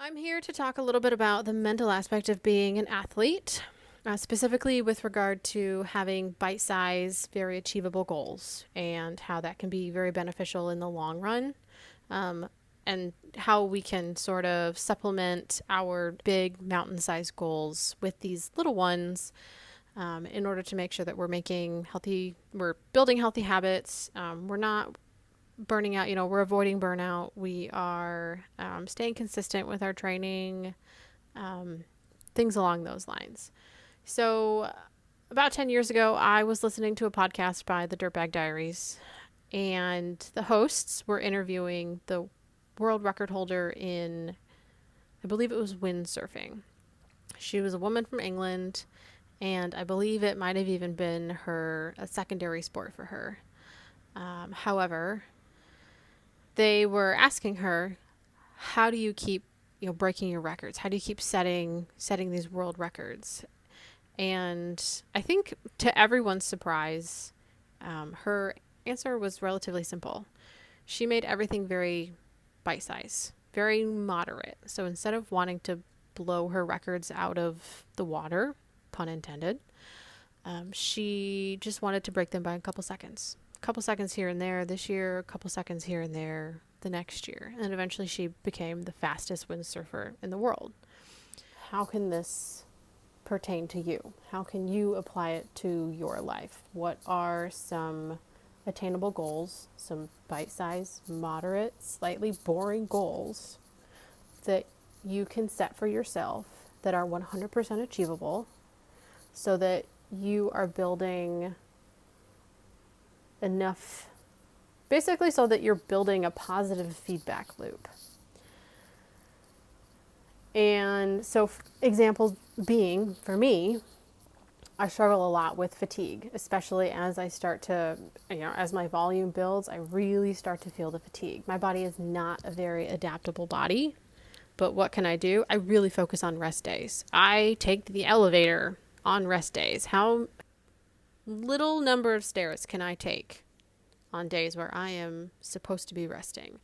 I'm here to talk a little bit about the mental aspect of being an athlete, specifically with regard to having bite sized, very achievable goals and how that can be very beneficial in the long run. Um, and how we can sort of supplement our big mountain sized goals with these little ones in order to make sure that we're building healthy habits. We're not burning out, we're avoiding burnout. We are staying consistent with our training, um, things along those lines. So, about 10 years ago, I was listening to a podcast by the Dirtbag Diaries, and the hosts were interviewing the world record holder in, I believe it was windsurfing. She was a woman from England, and I believe it might have even been a secondary sport for her. However, they were asking her, how do you keep breaking your records? How do you keep setting these world records? And I think to everyone's surprise, her answer was relatively simple. She made everything very bite size, very moderate. So instead of wanting to blow her records out of the water, pun intended, she just wanted to break them by a couple seconds. A couple seconds here and there this year, a couple seconds here and there the next year. And eventually she became the fastest windsurfer in the world. How can this pertain to you? How can you apply it to your life? What are some attainable goals, some bite-sized, moderate, slightly boring goals that you can set for yourself that are 100% achievable so that you are building enough, basically so that you're building a positive feedback loop. And so examples being, for me, I struggle a lot with fatigue, especially as I start to, as my volume builds, I really start to feel the fatigue. My body is not a very adaptable body, but what can I do? I really focus on rest days. I take the elevator on rest days. How little number of stairs can I take on days where I am supposed to be resting?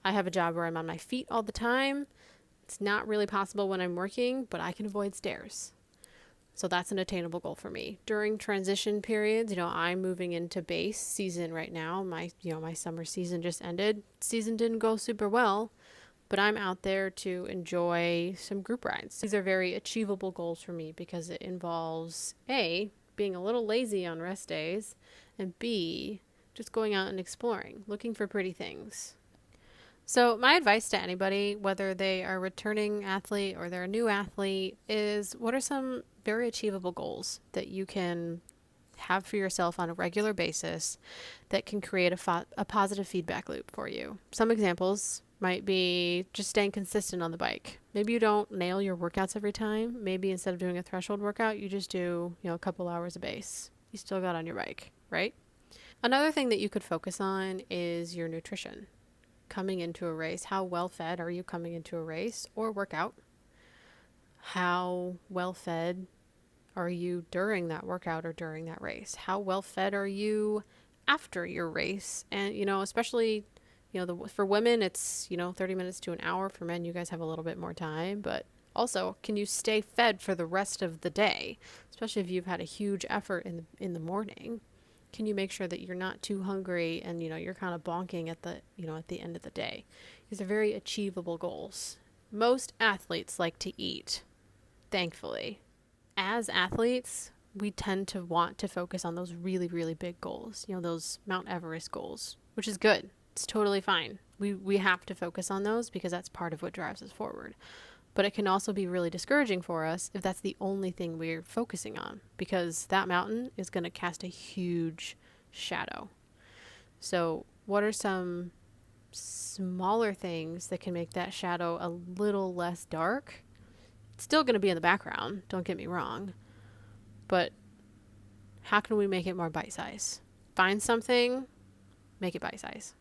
I have a job where I'm on my feet all the time. It's not really possible when I'm working, but I can avoid stairs. So that's an attainable goal for me. During transition periods, I'm moving into base season right now. My summer season just ended. Season didn't go super well, but I'm out there to enjoy some group rides. These are very achievable goals for me because it involves A, being a little lazy on rest days, and B, just going out and exploring, looking for pretty things. So my advice to anybody, whether they are a returning athlete or they're a new athlete, is what are some very achievable goals that you can have for yourself on a regular basis that can create a positive feedback loop for you? Some examples might be just staying consistent on the bike. Maybe you don't nail your workouts every time. Maybe instead of doing a threshold workout, you just do, a couple hours of base. You still got on your bike, right? Another thing that you could focus on is your nutrition. Coming into a race, how well fed are you coming into a race or workout? How well fed are you during that workout or during that race? How well fed are you after your race? And, especially, for women, it's, 30 minutes to an hour. For men, you guys have a little bit more time, but also, can you stay fed for the rest of the day? Especially if you've had a huge effort in the morning. Can you make sure that you're not too hungry and, you're kind of bonking at the end of the day? These are very achievable goals. Most athletes like to eat, thankfully. As athletes, we tend to want to focus on those really, really big goals, those Mount Everest goals, which is good. It's totally fine. We have to focus on those because that's part of what drives us forward. But it can also be really discouraging for us if that's the only thing we're focusing on, because that mountain is going to cast a huge shadow. So what are some smaller things that can make that shadow a little less dark? It's still going to be in the background, don't get me wrong. But how can we make it more bite-sized? Find something, make it bite-sized.